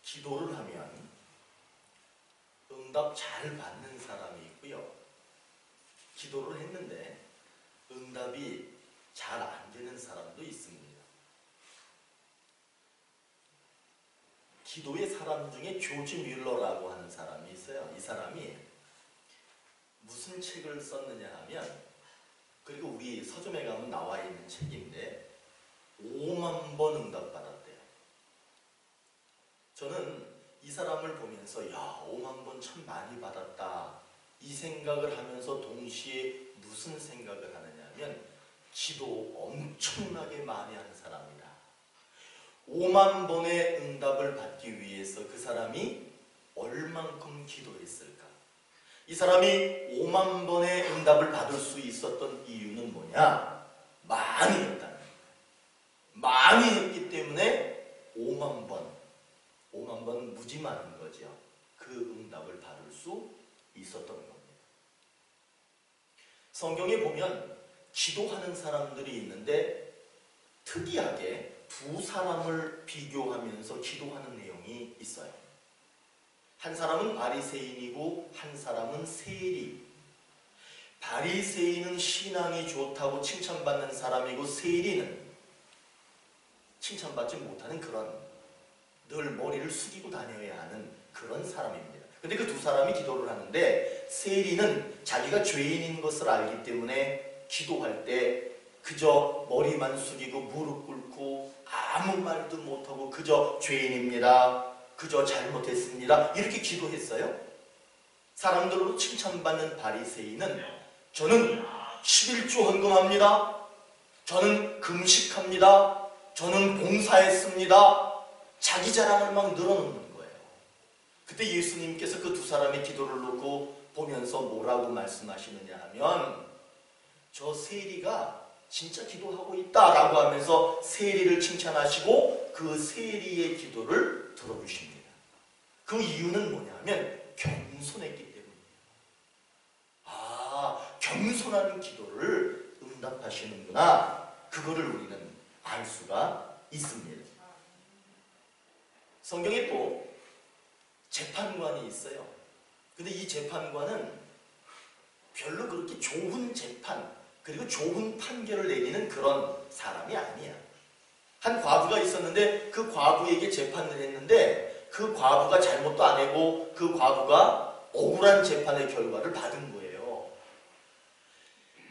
기도를 하면 응답 잘 받는 사람이 있고요. 기도를 했는데 응답이 잘 안 되는 사람도 있습니다. 기도의 사람 중에 조지 뮬러라고 하는 사람이 있어요. 이 사람이 무슨 책을 썼느냐 하면, 그리고 우리 서점에 가면 나와 있는 책인데 5만 번 응답받았대요. 저는 이 사람을 보면서 야, 5만 번 참 많이 받았다 이 생각을 하면서 동시에 무슨 생각을 하느냐 하면 기도 엄청나게 많이 하는 사람이다. 5만 번의 응답을 받기 위해서 그 사람이 얼만큼 기도했을까? 이 사람이 5만 번의 응답을 받을 수 있었던 이유는 뭐냐? 많이 했다는 거예요. 많이 했기 때문에 5만 번 무지 많은 거죠. 그 응답을 받을 수 있었던 겁니다. 성경에 보면 기도하는 사람들이 있는데 특이하게 두 사람을 비교하면서 기도하는 내용이 있어요. 한 사람은 바리새인이고 한 사람은 세리. 바리새인은 신앙이 좋다고 칭찬받는 사람이고 세리는 칭찬받지 못하는 그런 늘 머리를 숙이고 다녀야 하는 그런 사람입니다. 근데 그 두 사람이 기도를 하는데 세리는 자기가 죄인인 것을 알기 때문에 기도할 때 그저 머리만 숙이고 무릎 꿇고 아무 말도 못하고 그저 죄인입니다, 그저 잘못했습니다 이렇게 기도했어요. 사람들로 칭찬받는 바리새인은 저는 11조 헌금합니다, 저는 금식합니다, 저는 봉사했습니다, 자기 자랑을 막 늘어놓는 거예요. 그때 예수님께서 그 두 사람의 기도를 놓고 보면서 뭐라고 말씀하시느냐 하면 저 세리가 진짜 기도하고 있다라고 하면서 세리를 칭찬하시고 그 세리의 기도를 들어주십니다. 그 이유는 뭐냐면 겸손했기 때문이에요. 아, 겸손한 기도를 응답하시는구나. 그거를 우리는 알 수가 있습니다. 성경에 또 재판관이 있어요. 근데 이 재판관은 별로 그렇게 좋은 재판 그리고 좋은 판결을 내리는 그런 사람이 아니야. 한 과부가 있었는데 그 과부에게 재판을 했는데 그 과부가 잘못도 안 하고 그 과부가 억울한 재판의 결과를 받은 거예요.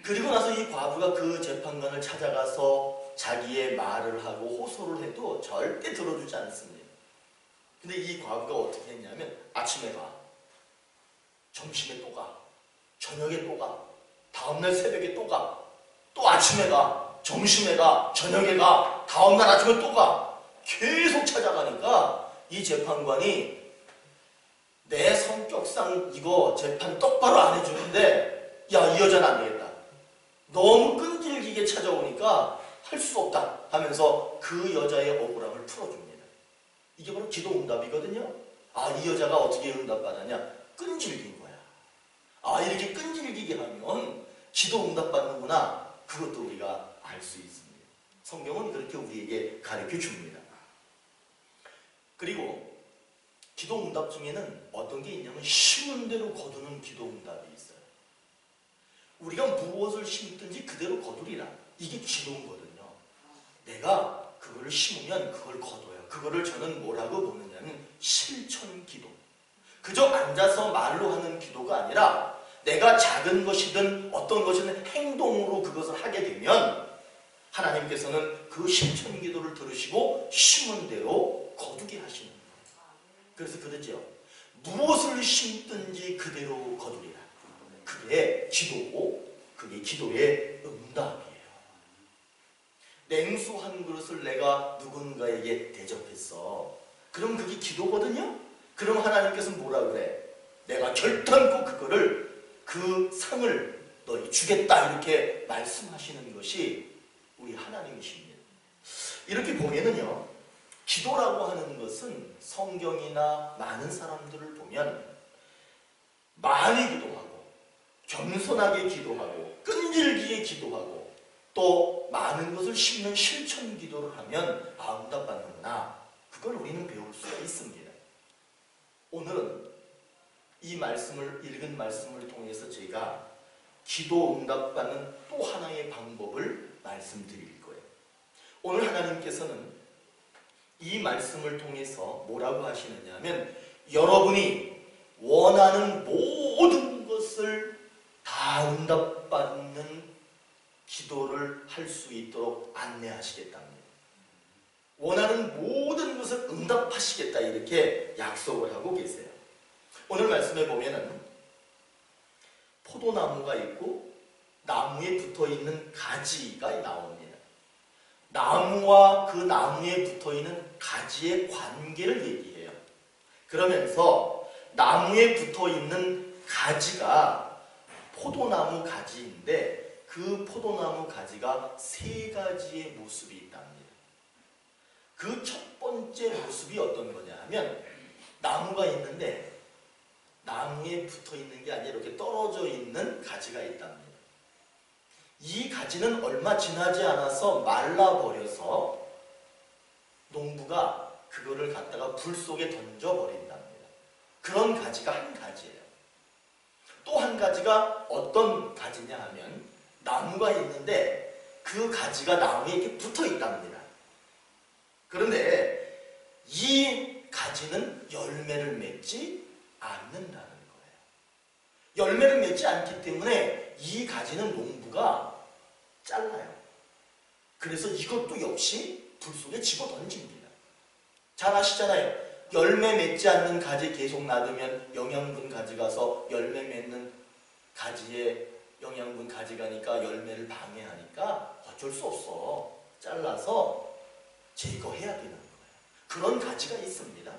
그리고 나서 이 과부가 그 재판관을 찾아가서 자기의 말을 하고 호소를 해도 절대 들어주지 않습니다. 근데 이 과부가 어떻게 했냐면 아침에 가, 점심에 또 가, 저녁에 또 가, 다음날 새벽에 또 가, 또 아침에 가, 점심에 가, 저녁에 가, 다음날 아침에 또 가. 계속 찾아가니까 이 재판관이 내 성격상 이거 재판 똑바로 안 해주는데 야, 이 여자는 안 되겠다. 너무 끈질기게 찾아오니까 할 수 없다 하면서 그 여자의 억울함을 풀어줍니다. 이게 바로 기도 응답이거든요. 아, 이 여자가 어떻게 응답받았냐? 끈질긴 거야. 아, 이렇게 끈질기게 하면 기도 응답받는구나. 그것도 우리가 알 수 있습니다. 성경은 그렇게 우리에게 가르쳐 줍니다. 그리고 기도 응답 중에는 어떤 게 있냐면 심은 대로 거두는 기도 응답이 있어요. 우리가 무엇을 심든지 그대로 거두리라. 이게 기도거든요. 내가 그거를 심으면 그걸 거둬요. 그거를 저는 뭐라고 보느냐면 실천 기도. 그저 앉아서 말로 하는 기도가 아니라 내가 작은 것이든 어떤 것이든 행동으로 그것을 하게 되면 하나님께서는 그 실천 기도를 들으시고 심은 대로 거두게 하시는 거예요. 그래서 그러죠. 무엇을 심든지 그대로 거두리라. 그게 기도고 그게 기도의 응답이에요. 냉수 한 그릇을 내가 누군가에게 대접했어. 그럼 그게 기도거든요. 그럼 하나님께서는 뭐라 그래? 내가 결단코 그거를 그 상을 너희 주겠다 이렇게 말씀하시는 것이 우리 하나님이십니다. 이렇게 보면은요, 기도라고 하는 것은 성경이나 많은 사람들을 보면 많이 기도하고 겸손하게 기도하고 끈질기게 기도하고 또 많은 것을 심는 실천 기도를 하면 응답받는구나. 그걸 우리는 배울 수가 있습니다. 오늘은 이 말씀을 읽은 말씀을 통해서 제가 기도 응답받는 또 하나의 방법을 말씀드릴 거예요. 오늘 하나님께서는 이 말씀을 통해서 뭐라고 하시느냐 하면 여러분이 원하는 모든 것을 다 응답받는 기도를 할 수 있도록 안내하시겠답니다. 원하는 모든 것을 응답하시겠다 이렇게 약속을 하고 계세요. 오늘 말씀에 보면은 포도나무가 있고 나무에 붙어있는 가지가 나옵니다. 나무와 그 나무에 붙어있는 가지의 관계를 얘기해요. 그러면서 나무에 붙어있는 가지가 포도나무 가지인데 그 포도나무 가지가 세 가지의 모습이 있답니다. 그 첫 번째 모습이 어떤 거냐 하면 나무가 있는데 나무에 붙어있는 게 아니라 이렇게 떨어져 있는 가지가 있답니다. 이 가지는 얼마 지나지 않아서 말라버려서 농부가 그거를 갖다가 불 속에 던져버린답니다. 그런 가지가 한 가지예요. 또 한 가지가 어떤 가지냐 하면 나무가 있는데 그 가지가 나무에 이렇게 붙어 있답니다. 그런데 이 가지는 열매를 맺지 않는다는 거예요. 열매를 맺지 않기 때문에 이 가지는 농부가 잘라요. 그래서 이것도 역시 불 속에 집어 던집니다. 잘 아시잖아요. 열매 맺지 않는 가지 계속 놔두면 영양분 가져가서 열매 맺는 가지에 영양분 가져가니까 열매를 방해하니까 어쩔 수 없어. 잘라서 제거해야 되는 거예요. 그런 가지가 있습니다.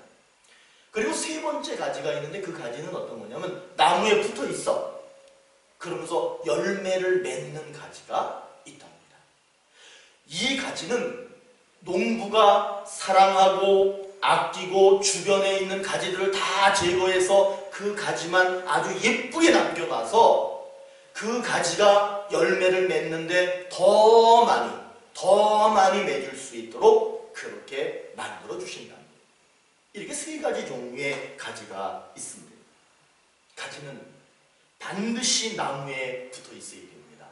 그리고 세 번째 가지가 있는데 그 가지는 어떤 거냐면 나무에 붙어 있어. 그러면서 열매를 맺는 가지가 있답니다. 이 가지는 농부가 사랑하고 아끼고 주변에 있는 가지들을 다 제거해서 그 가지만 아주 예쁘게 남겨놔서 그 가지가 열매를 맺는데 더 많이 맺을 수 있도록 그렇게 만들어 주신답니다. 이렇게 세 가지 종류의 가지가 있습니다. 가지는 반드시 나무에 붙어 있어야 됩니다.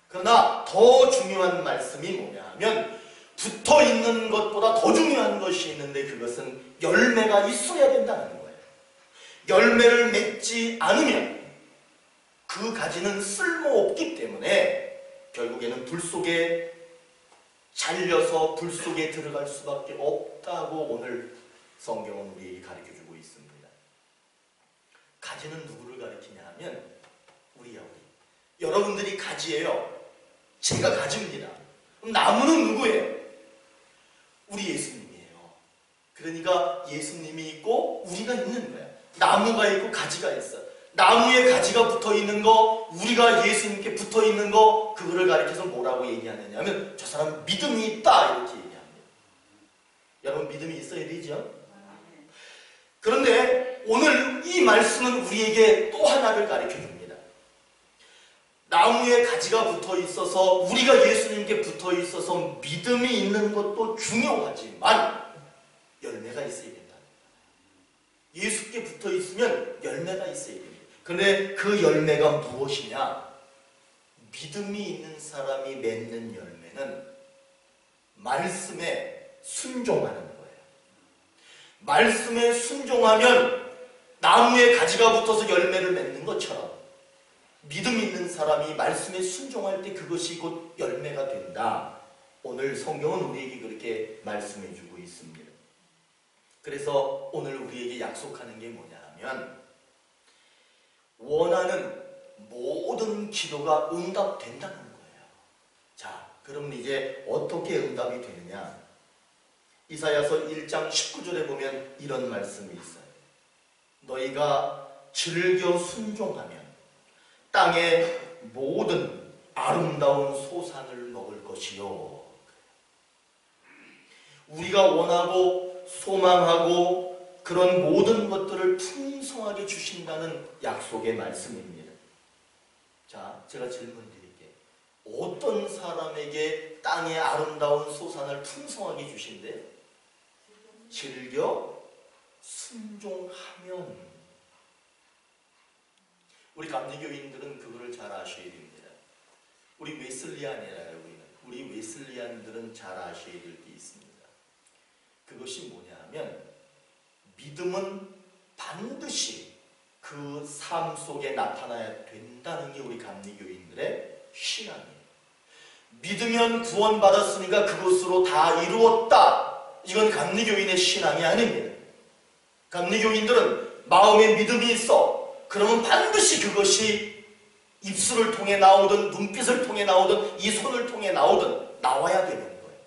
그러나 더 중요한 말씀이 뭐냐 하면 붙어 있는 것보다 더 중요한 것이 있는데 그것은 열매가 있어야 된다는 거예요. 열매를 맺지 않으면 그 가지는 쓸모없기 때문에 결국에는 불 속에 잘려서 불 속에 들어갈 수밖에 없다고 오늘 성경은 우리에게 가르쳐주고 있습니다. 가지는 누구를 가리키냐 하면 우리야 우리. 여러분들이 가지예요. 제가 가지입니다. 그럼 나무는 누구예요? 우리 예수님이에요. 그러니까 예수님이 있고 우리가 있는 거야. 나무가 있고 가지가 있어. 나무에 가지가 붙어있는 거, 우리가 예수님께 붙어있는 거, 그거를 가리켜서 뭐라고 얘기하느냐 하면 저 사람 믿음이 있다 이렇게 얘기합니다. 여러분 믿음이 있어야 되죠? 그런데 오늘 이 말씀은 우리에게 또 하나를 가르쳐줍니다. 나무에 가지가 붙어있어서 우리가 예수님께 붙어있어서 믿음이 있는 것도 중요하지만 열매가 있어야 된다. 예수께 붙어있으면 열매가 있어야 됩니다. 그런데 그 열매가 무엇이냐? 믿음이 있는 사람이 맺는 열매는 말씀에 순종하는 거예요. 말씀에 순종하면 나무에 가지가 붙어서 열매를 맺는 것처럼 믿음 있는 사람이 말씀에 순종할 때 그것이 곧 열매가 된다. 오늘 성경은 우리에게 그렇게 말씀해 주고 있습니다. 그래서 오늘 우리에게 약속하는 게 뭐냐 하면 원하는 모든 기도가 응답된다는 거예요. 자, 그럼 이제 어떻게 응답이 되느냐? 이사야서 1장 19절에 보면 이런 말씀이 있어요. 너희가 즐겨 순종하면 땅의 모든 아름다운 소산을 먹을 것이요. 우리가 원하고 소망하고 그런 모든 것들을 풍성하게 주신다는 약속의 말씀입니다. 자, 제가 질문 드릴게요. 어떤 사람에게 땅의 아름다운 소산을 풍성하게 주신대요? 즐겨 순종하면, 우리 감리교인들은 그거를 잘 아셔야 됩니다. 우리 웨슬리안이라요. 우리 웨슬리안들은 잘 아셔야 될 게 있습니다. 그것이 뭐냐 하면, 믿음은 반드시 그 삶 속에 나타나야 된다는 게 우리 감리교인들의 신앙이에요. 믿으면 구원받았으니까 그것으로 다 이루었다. 이건 감리교인의 신앙이 아닙니다. 감리교인들은 마음에 믿음이 있어. 그러면 반드시 그것이 입술을 통해 나오든 눈빛을 통해 나오든 이 손을 통해 나오든 나와야 되는 거예요.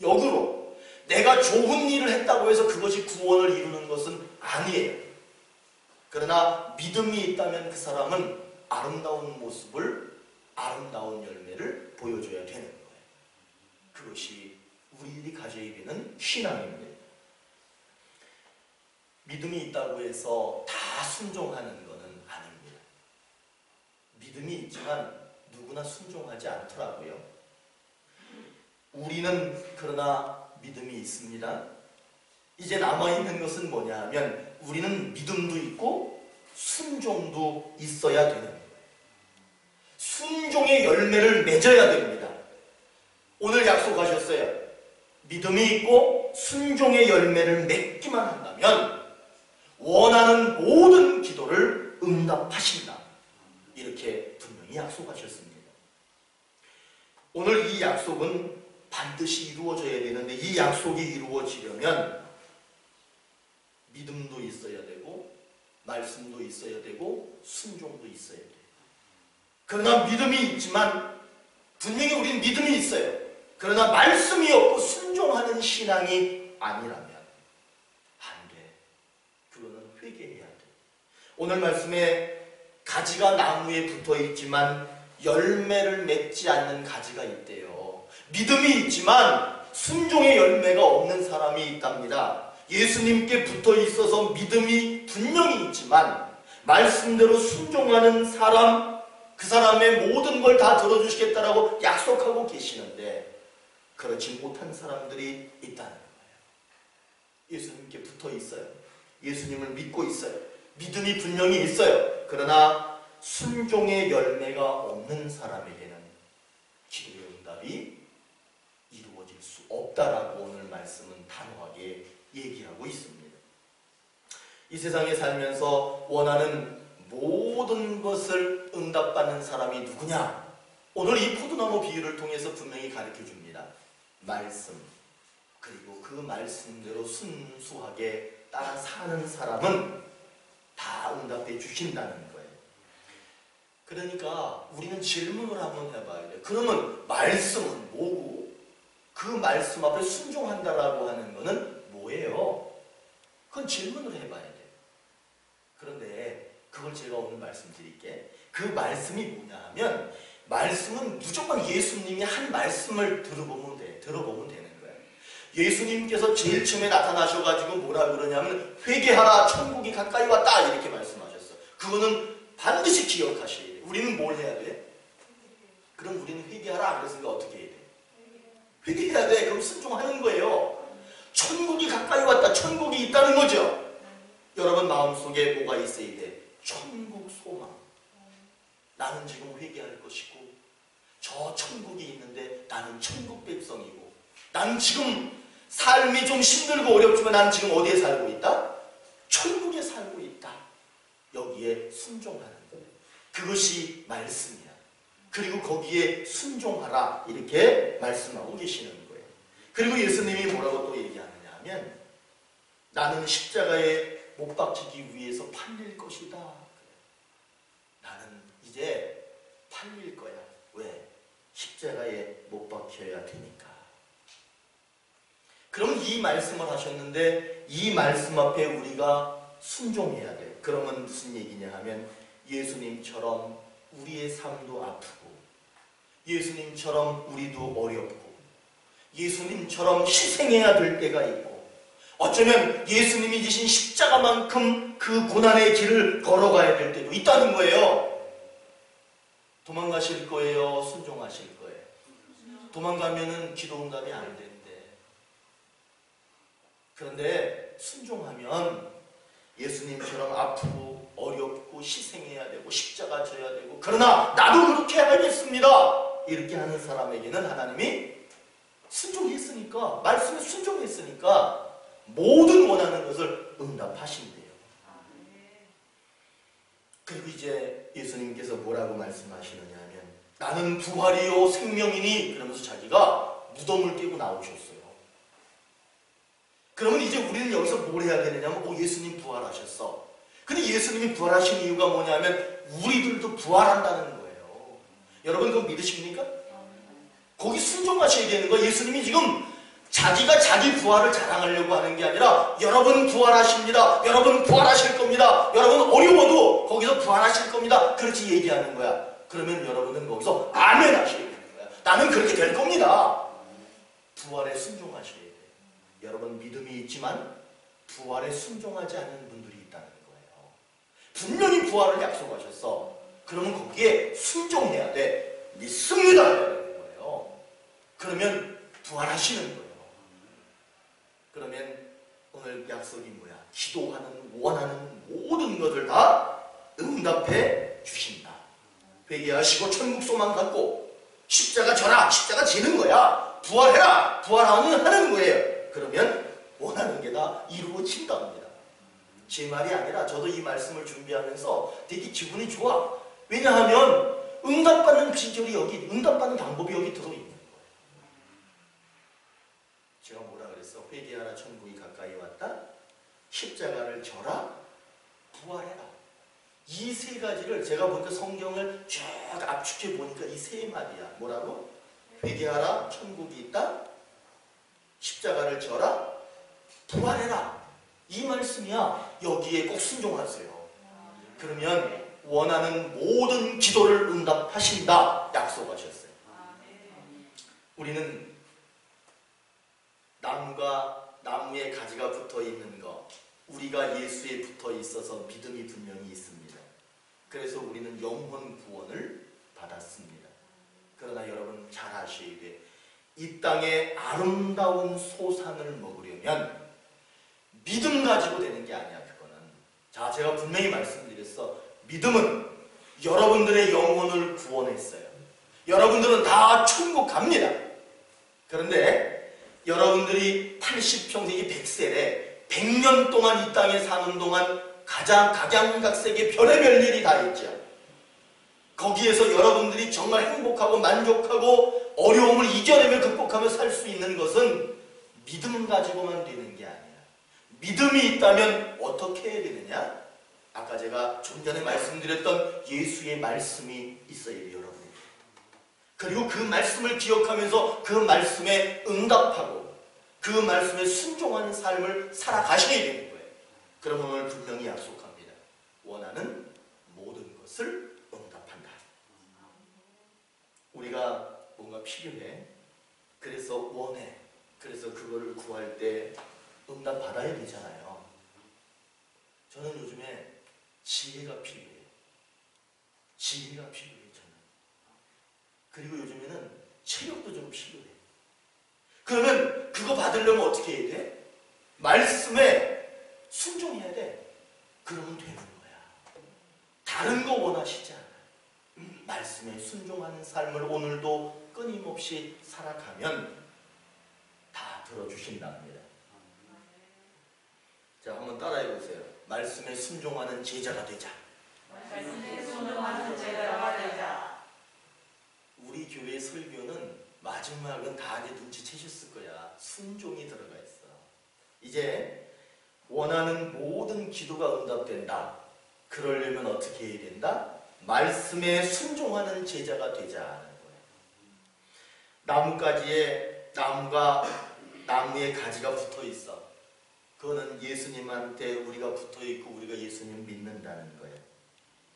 역으로 내가 좋은 일을 했다고 해서 그것이 구원을 이루는 것은 아니에요. 그러나 믿음이 있다면 그 사람은 아름다운 모습을, 아름다운 열매를 보여줘야 되는 거예요. 그것이 우리들이 가져야 되는 신앙입니다. 믿음이 있다고 해서 다 순종하는 것은 아닙니다. 믿음이 있지만 누구나 순종하지 않더라고요. 우리는 그러나 믿음이 있습니다. 이제 남아있는 것은 뭐냐 하면 우리는 믿음도 있고 순종도 있어야 되는 거예요. 순종의 열매를 맺어야 됩니다. 오늘 약속하셨어요. 믿음이 있고 순종의 열매를 맺기만 한다면 원하는 모든 기도를 응답하신다. 이렇게 분명히 약속하셨습니다. 오늘 이 약속은 반드시 이루어져야 되는데, 이 약속이 이루어지려면 믿음도 있어야 되고 말씀도 있어야 되고 순종도 있어야 돼요. 그러나 믿음이 있지만, 분명히 우리는 믿음이 있어요. 그러나 말씀이 없고 순종하는 신앙이 아니라면 안 돼. 그거는 회개해야 돼. 오늘 말씀에 가지가 나무에 붙어 있지만 열매를 맺지 않는 가지가 있대요. 믿음이 있지만 순종의 열매가 없는 사람이 있답니다. 예수님께 붙어 있어서 믿음이 분명히 있지만 말씀대로 순종하는 사람, 그 사람의 모든 걸 다 들어주시겠다라고 약속하고 계시는데 그렇지 못한 사람들이 있다는 거예요. 예수님께 붙어 있어요. 예수님을 믿고 있어요. 믿음이 분명히 있어요. 그러나 순종의 열매가 없는 사람에게는 기도의 응답이 이루어질 수 없다라고 오늘 말씀은 단호하게 얘기하고 있습니다. 이 세상에 살면서 원하는 모든 것을 응답받는 사람이 누구냐? 오늘 이 포도나무 비유를 통해서 분명히 가르쳐 줍니다. 말씀, 그리고 그 말씀대로 순수하게 따라 사는 사람은 다 응답해 주신다는 거예요. 그러니까 우리는 질문을 한번 해봐야 돼요. 그러면 말씀은 뭐고 그 말씀 앞에 순종한다라고 하는 것은 뭐예요? 그건 질문을 해봐야 돼요. 그런데 그걸 제가 오늘 말씀드릴게. 그 말씀이 뭐냐 하면, 말씀은 무조건 예수님이 한 말씀을 들어보면 되는 거예요. 예수님께서 제일 처음에 나타나셔가지고 뭐라 그러냐면 회개하라, 천국이 가까이 왔다, 이렇게 말씀하셨어. 그거는 반드시 기억하셔야 돼요. 우리는 뭘 해야 돼? 그럼 우리는 회개하라 그랬으니까 어떻게 해야 돼? 회개해야 돼. 그럼 순종하는 거예요. 천국이 가까이 왔다, 천국이 있다는 거죠. 여러분 마음속에 뭐가 있어야 돼? 천국 소망. 나는 지금 회개할 것이고 저 천국이 있는데 나는 천국 백성이고, 나는 지금 삶이 좀 힘들고 어렵지만 나는 지금 어디에 살고 있다? 천국에 살고 있다. 여기에 순종하는 거예요. 그것이 말씀이야. 그리고 거기에 순종하라, 이렇게 말씀하고 계시는 거예요. 그리고 예수님이 뭐라고 또 얘기하느냐 하면, 나는 십자가에 못 박히기 위해서 팔릴 것이다. 나는 이제 팔릴 거야. 왜? 십자가에 못 박혀야 되니까. 그럼 이 말씀을 하셨는데 이 말씀 앞에 우리가 순종해야 돼. 그러면 무슨 얘기냐 하면, 예수님처럼 우리의 삶도 아프고 예수님처럼 우리도 어렵고 예수님처럼 희생해야 될 때가 있고, 어쩌면 예수님이 지신 십자가만큼 그 고난의 길을 걸어가야 될 때도 있다는 거예요. 도망가실 거예요? 순종하실 거예요? 도망가면은 기도 응답이 안 된대. 그런데 순종하면 예수님처럼 아프고 어렵고 희생해야 되고 십자가 져야 되고, 그러나 나도 그렇게 하겠습니다 이렇게 하는 사람에게는 하나님이 순종했으니까, 말씀에 순종했으니까 모든 원하는 것을 응답하신대요. 그리고 이제 예수님께서 뭐라고 말씀하시느냐 하면, 나는 부활이요 생명이니, 그러면서 자기가 무덤을 깨고 나오셨어요. 그러면 이제 우리는 여기서 뭘 해야 되느냐면, 예수님 부활하셨어. 근데 예수님이 부활하신 이유가 뭐냐면 우리들도 부활한다는 거예요. 여러분 그거 믿으십니까? 거기 순종하셔야 되는 거예요. 예수님이 지금 자기가 자기 부활을 자랑하려고 하는 게 아니라, 여러분 부활하십니다, 여러분 부활하실 겁니다, 여러분 어려워도 거기서 부활하실 겁니다, 그렇게 얘기하는 거야. 그러면 여러분은 거기서 아멘 하셔야 되는 거야. 나는 그렇게 될 겁니다. 부활에 순종하셔야 돼요. 여러분 믿음이 있지만 부활에 순종하지 않는 분들이 있다는 거예요. 분명히 부활을 약속하셨어. 그러면 거기에 순종해야 돼. 믿습니다 해야 되는 거예요. 그러면 부활하시는 거예요. 그러면 오늘 약속이 뭐야? 기도하는, 원하는 모든 것을 다 응답해 주신다. 회개하시고 천국 소망 갖고 십자가 져라, 십자가 지는 거야. 부활해라, 부활하는 거예요. 그러면 원하는 게 다 이루어진답니다. 제 말이 아니라 저도 이 말씀을 준비하면서 되게 기분이 좋아. 왜냐하면 응답받는 비결이 여기, 응답받는 방법이 여기 들어있는 거예요. 제가 뭐라 그랬어? 회개하라, 천국이 가까이 왔다, 십자가를 져라, 부활해라. 이 세 가지를 제가 보니까 성경을 쭉 압축해 보니까 이 세 마디야. 뭐라고? 회개하라, 천국이 있다, 십자가를 져라, 부활해라. 이 말씀이야. 여기에 꼭 순종하세요. 그러면 원하는 모든 기도를 응답하신다 약속하셨어요. 우리는 나무에 가지가 붙어 있는 거, 우리가 예수에 붙어 있어서 믿음이 분명히 있습니다. 그래서 우리는 영혼 구원을 받았습니다. 그러나 여러분 잘 아셔야 돼. 이 땅의 아름다운 소산을 먹으려면 믿음 가지고 되는 게 아니야. 그거는, 자, 제가 분명히 말씀드렸어. 믿음은 여러분들의 영혼을 구원했어요. 여러분들은 다 천국 갑니다. 그런데 여러분들이 80평생이 100세래 100년 동안 이 땅에 사는 동안 가장 각양각색의 별의별 일이 다 있죠. 거기에서 여러분들이 정말 행복하고 만족하고 어려움을 이겨내며 극복하며 살 수 있는 것은 믿음 가지고만 되는 게 아니야. 믿음이 있다면 어떻게 해야 되느냐? 아까 제가 좀 전에 말씀드렸던 예수의 말씀이 있어야 돼요, 여러분. 그리고 그 말씀을 기억하면서 그 말씀에 응답하고 그 말씀에 순종하는 삶을 살아가셔야 되는 거예요. 그럼 오늘 분명히 약속합니다. 원하는 모든 것을 응답한다. 우리가 뭔가 필요해. 그래서 원해. 그래서 그거를 구할 때 응답 받아야 되잖아요. 저는 요즘에 지혜가 필요해요. 지혜가 필요해요, 저는. 그리고 요즘에는 체력도 좀 필요해. 그러면 그거 받으려면 어떻게 해야 돼? 말씀에 순종해야 돼. 그러면 되는 거야. 다른 거 원하시지 않아요. 말씀에 순종하는 삶을 오늘도 끊임없이 살아가면 다 들어주신답니다. 자, 한번 따라해 보세요. 말씀에 순종하는 제자가 되자. 말씀에 순종하는 제자가 되자. 우리 교회 설교는 마지막은 다 이제 눈치채셨을 거야. 순종이 들어가 있어. 이제 원하는 모든 기도가 응답된다. 그러려면 어떻게 해야 된다? 말씀에 순종하는 제자가 되자 하는 거예요. 나뭇가지에 나무에 가지가 붙어 있어. 그거는 예수님한테 우리가 붙어 있고 우리가 예수님 믿는다는 거예요.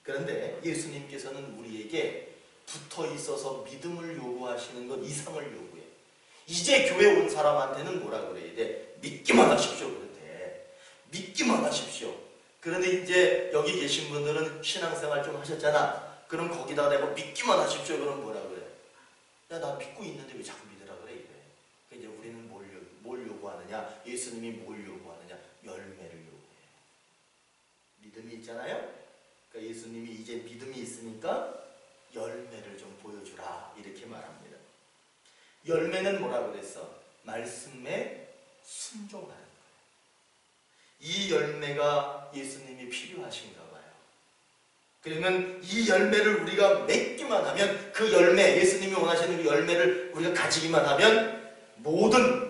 그런데 예수님께서는 우리에게 붙어 있어서 믿음을 요구하시는 것 이상을 요구해. 이제 교회 온 사람한테는 뭐라 그래야 돼? 믿기만 하십시오. 그런데 믿기만 하십시오. 그런데 이제 여기 계신 분들은 신앙생활 좀 하셨잖아. 그럼 거기다가 내가 믿기만 하십시오. 그럼 뭐라 그래? 야, 나 믿고 있는데 왜 자꾸 믿으라 그래? 이래. 이제 우리는 뭘 요구하느냐? 예수님이 뭘 요구하느냐? 열매를 요구해요. 믿음이 있잖아요. 그러니까 예수님이 이제 믿음이 있으니까 열매를 좀 보여주라 이렇게 말합니다. 열매는 뭐라고 그랬어? 말씀에 순종하는 거예요. 이 열매가 예수님이 필요하신가 봐요. 그러면 이 열매를 우리가 맺기만 하면, 그 열매, 예수님이 원하시는 그 열매를 우리가 가지기만 하면 모든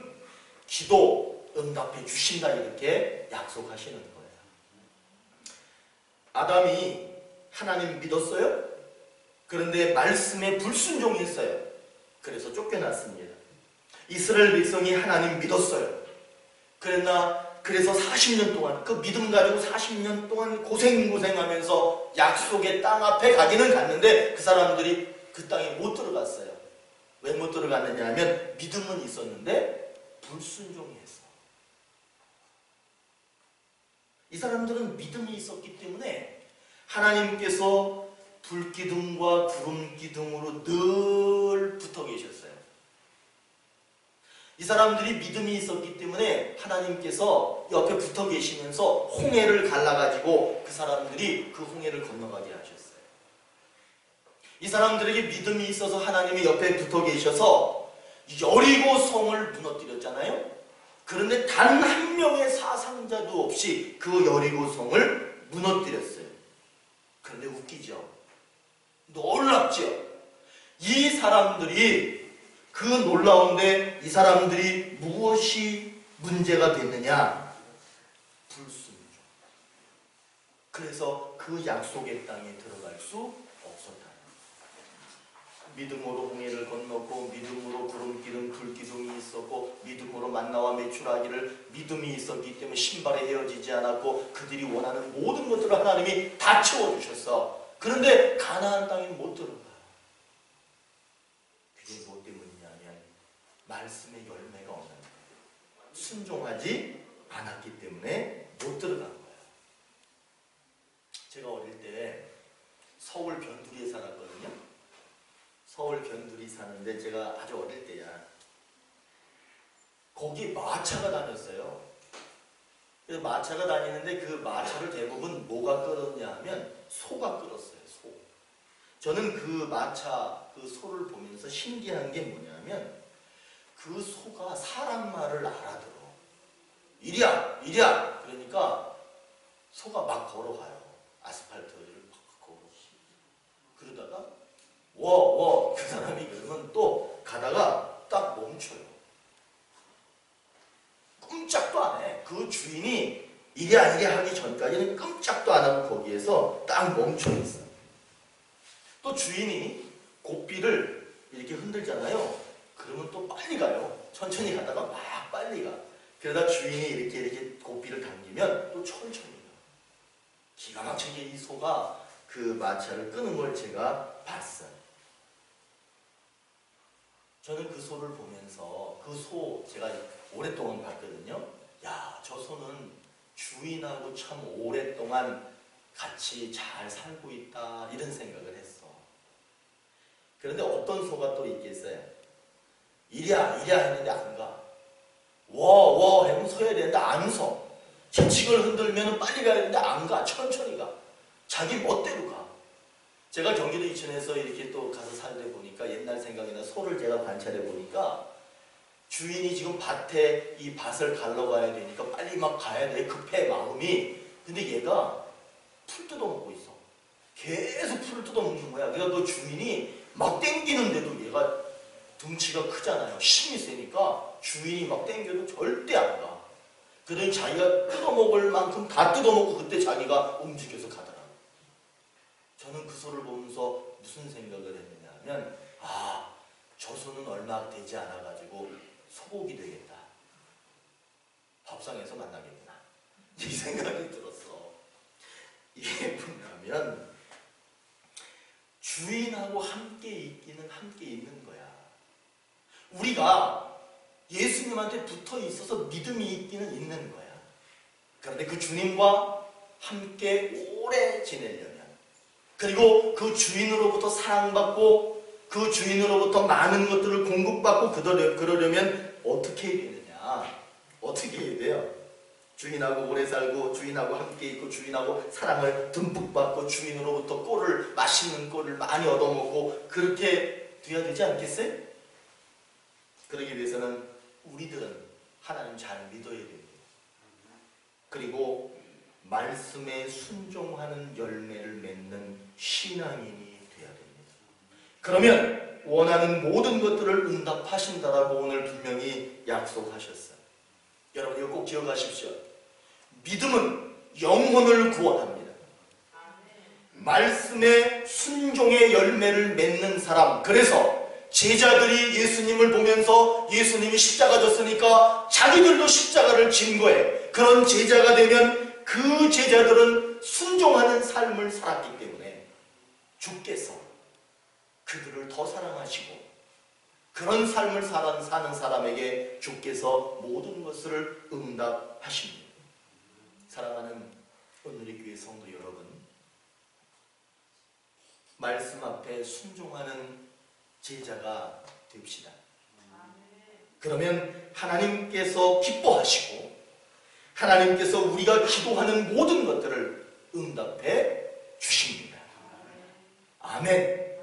기도 응답해 주신다 이렇게 약속하시는 거예요. 아담이 하나님 믿었어요. 그런데 말씀에 불순종했어요. 그래서 쫓겨났습니다. 이스라엘 백성이 하나님 믿었어요. 그래서 40년 동안 그 믿음 가지고 40년 동안 고생하면서 약속의 땅 앞에 가기는 갔는데 그 사람들이 그 땅에 못 들어갔어요. 왜 못 들어갔느냐 하면 믿음은 있었는데 불순종이 했어. 이 사람들은 믿음이 있었기 때문에 하나님께서 불기둥과 구름기둥으로 늘 붙어 계셨어요. 이 사람들이 믿음이 있었기 때문에 하나님께서 옆에 붙어 계시면서 홍해를 갈라가지고 그 사람들이 그 홍해를 건너가게 하셨어요. 이 사람들에게 믿음이 있어서 하나님이 옆에 붙어 계셔서 여리고 성을 무너뜨렸잖아요. 그런데 단 한 명의 사상자도 없이 그 여리고 성을 무너뜨렸어요. 그런데 웃기죠? 놀랍죠? 이 사람들이, 그 놀라운데 이 사람들이 무엇이 문제가 됐느냐? 불순종. 그래서 그 약속의 땅에 들어갈 수 없었다. 믿음으로 홍해를 건넜고, 믿음으로 구름기둥 불기둥이 있었고, 믿음으로 만나와 메추라기를 믿음이 있었기 때문에 신발에 헤어지지 않았고, 그들이 원하는 모든 것들을 하나님이 다 채워주셨어. 그런데 가나안 땅에 못 들어가요. 그게 뭐 때문이냐면 말씀의 열매가 없는 거예요. 순종하지 않았기 때문에 못 들어간 거예요. 제가 어릴 때 서울 변두리에 살았거든요. 서울 변두리 사는데 제가 아주 어릴 때야. 거기 마차가 다녔어요. 그래서 마차가 다니는데 그 마차를 대부분 뭐가 끌었냐 하면 소가 끌었어요. 소. 저는 그 마차, 그 소를 보면서 신기한 게 뭐냐면 그 소가 사람 말을 알아들어. 이리야! 이리야! 그러니까 소가 막 걸어가요. 아스팔트를 막 걸어. 그러다가 워! 그 사람이 그러면 또 가다가 딱 멈춰요. 꼼짝도 안 해. 그 주인이 이리야 하기 전까지는 깜짝도 안 하고 거기에서 딱 멈춰 있어. 또 주인이 고삐를 이렇게 흔들잖아요. 그러면 또 빨리 가요. 천천히 가다가 막 빨리 가. 그러다 주인이 이렇게 고삐를 당기면 또 천천히 가. 기가 막히게 이 소가 그 마차를 끄는 걸 제가 봤어요. 저는 그 소를 보면서 그 소 제가 오랫동안 봤거든요. 야, 저 소는 주인하고 참 오랫동안 같이 잘 살고 있다 이런 생각을 했어. 그런데 어떤 소가 또 있겠어요? 이리야 했는데 안 가. 워 하면 서야 되는데 안 서. 채찍을 흔들면 빨리 가야 되는데 안 가. 천천히 가. 자기 멋대로 가. 제가 경기도 이천에서 이렇게 또 가서 살다 보니까 옛날 생각이나 소를 제가 관찰해 보니까 주인이 지금 밭에 이 밭을 갈러 가야 되니까 빨리 막 가야 돼. 급해 마음이. 근데 얘가 풀 뜯어먹고 있어. 계속 풀을 뜯어먹는 거야. 그러니까 그 주인이 막 땡기는데도 얘가 덩치가 크잖아요. 힘이 세니까 주인이 막 땡겨도 절대 안 가. 그러니 자기가 뜯어먹을 만큼 다 뜯어먹고 그때 자기가 움직여서 가더라. 저는 그 소를 보면서 무슨 생각을 했느냐 하면 저 소는 얼마 되지 않아가지고 소고기 되겠다. 밥상에서 만나겠구나. 이 생각이 들었어. 이게 뭐냐면 주인하고 함께 있기는 함께 있는 거야. 우리가 예수님한테 붙어 있어서 믿음이 있기는 있는 거야. 그런데 그 주님과 함께 오래 지내려면, 그리고 그 주인으로부터 사랑받고 그 주인으로부터 많은 것들을 공급받고 그러려면 어떻게 해야 되느냐? 어떻게 해야 돼요? 주인하고 오래 살고 주인하고 함께 있고 주인하고 사랑을 듬뿍 받고 주인으로부터 맛있는 꼴을 많이 얻어먹고 그렇게 돼야 되지 않겠어요? 그러기 위해서는 우리들은 하나님 잘 믿어야 됩니다. 그리고 말씀에 순종하는 열매를 맺는 신앙인이 되어야 됩니다. 그러면 원하는 모든 것들을 응답하신다라고 오늘 분명히 약속하셨어요. 여러분 이거 꼭 기억하십시오. 믿음은 영혼을 구원합니다. 말씀에 순종의 열매를 맺는 사람, 그래서 제자들이 예수님을 보면서 예수님이 십자가 졌으니까 자기들도 십자가를 진 거예요. 그런 제자가 되면 그 제자들은 순종하는 삶을 살았기 때문에 주께서 그들을 더 사랑하시고 그런 삶을 사는 사람에게 주께서 모든 것을 응답하십니다. 사랑하는 오늘의 교회 성도 여러분, 말씀 앞에 순종하는 제자가 됩시다. 그러면 하나님께서 기뻐하시고 하나님께서 우리가 기도하는 모든 것들을 응답해 주십니다. 아멘.